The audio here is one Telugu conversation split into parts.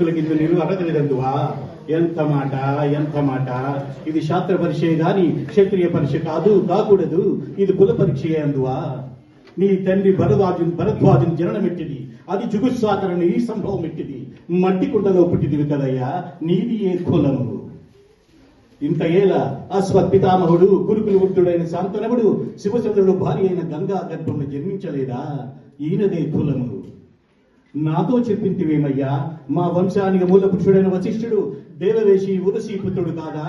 ನೀನು ಅರಗಲಿದಂದುವಾ ఎంత మాట ఇది శాస్త్ర పరీక్షే గాని క్షత్రియ పరీక్ష కాదు కాకూడదు ఇది కుల పరీక్షయే అందువా నీ తండ్రి భరద్వాజుని జననమెట్టిది అది జుగుత్సాకరని ఈ సంభవం ఎట్టిది మట్టి కుండలో పుట్టిదివి కదయ్యా నీది ఏ కులము ఇంత ఏల అశ్వత్ పితామహుడు గురుకులు వృద్ధుడైన శాంతనవుడు శివచంద్రుడు భార్య అయిన గంగా గర్భంలో జన్మించలేదా ఈయనదే కులము నాతో చెప్పింటివేమయ్యా మా వంశానికి మూల పురుషుడైన వశిష్ఠుడు దేవవేషి ఉదసి పుత్రుడు కాదా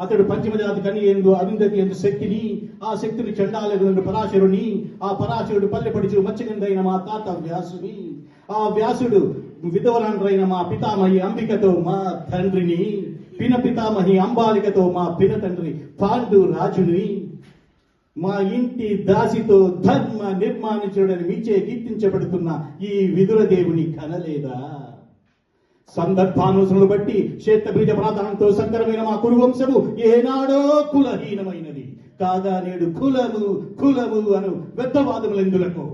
అతడు పంచమజాతి కని ఎందు అరుంధతి ఎందు శక్తిని ఆ శక్తిని చండాలగు పరాశరుని ఆ పరాశరుడు పల్లెపడిచు మత్స్యగంధైన మా తాత వ్యాసుని ఆ వ్యాసుడు విధవరాండ్రైన మా పితామహి అంబికతో మా తండ్రిని పిన పితామహి అంబాలికతో మా పిన తండ్రి పాండు రాజుని మా ఇంటి దాసితో ధర్మ నిర్మాణించడని మీచే కీర్తించబడుతున్న ఈ విదురదేవుని కనలేదా సందర్భానుసరణలు బట్టి క్షేత్రబీజ ప్రాధానంతో సంకరమైన మా కురువంశము ఏనాడో కులహీనమైనది కాగా నేడు కులము అను వెత్తవాదములెందులకు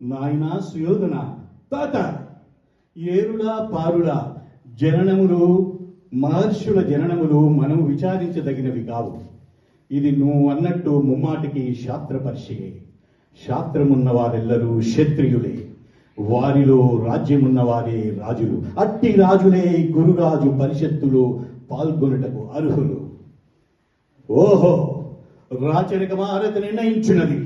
నాయన సుయోధన తాత ఏరులా పారులా జననములు మహర్షుల జననములు మనం విచారించదగినవి కావు ఇది నువ్వు అన్నట్టు ముమ్మాటికి శాస్త్ర పరిచయే శాస్త్రమున్న వారెల్లరూ క్షత్రియులే వారిలో రాజ్యమున్న వారే రాజులు అట్టి రాజులే గురురాజు పరిషత్తులో పాల్గొనుటకు అర్హులు ఓహో రాచరిక మారత నిర్ణయించున్నది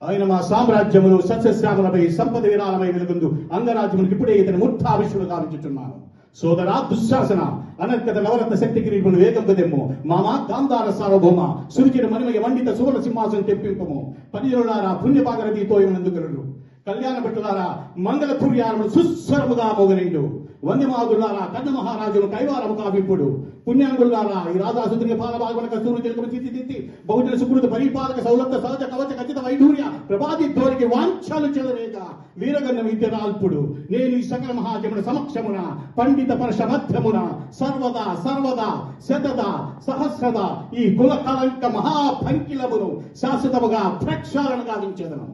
ఆయన మా సామ్రాజ్యములు సస్యశ్యామలపై సంపద విరాళమై వెలుగుందు అంగరాజ్యములకు ఇప్పుడే ఇతని మూర్ధావిష్యుడు గావించుచున్నాను సోదరా దుశ్శాసన అనర్కత నవరత్న శక్తి కిరీటములు వేగం కదెమ్ము మామా గాంధార సార్వభౌమ సురుచిన మణిమయ మండిత సువర్ణ సింహాసనం తెప్పింపము పరిజనులారా పుణ్యపాగరతీతో ఎందుకలరు కళ్యాణ భట్టులారా మంగళ పూర్యారములు సుస్వరముగా మోగనిండు వంద్యమాదులారా కన్న మహారాజును కైవారము కావింపుడు పుణ్యాంగులారా ఈ రాజాసుద్రికి పాలభాగమున కస్తూరు తెలుగును తీర్చిదిద్ది బహుజన సుకృత పరిపాలక సౌలభ్య సహజ కవచ ఖచ్చిత వైఢూర్య ప్రభాతి ధోరికి వాంఛలు చెలరేక వీరగన్న విద్యరాల్పుడు నేను ఈ సకల మహాజమున సమక్షమున పండిత పరశ మధ్యమున సర్వదా శతద సహస్రద ఈ కుల కలంక మహాపంకిలమును శాశ్వతముగా ప్రక్షాళన గావించేదను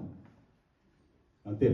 అంతే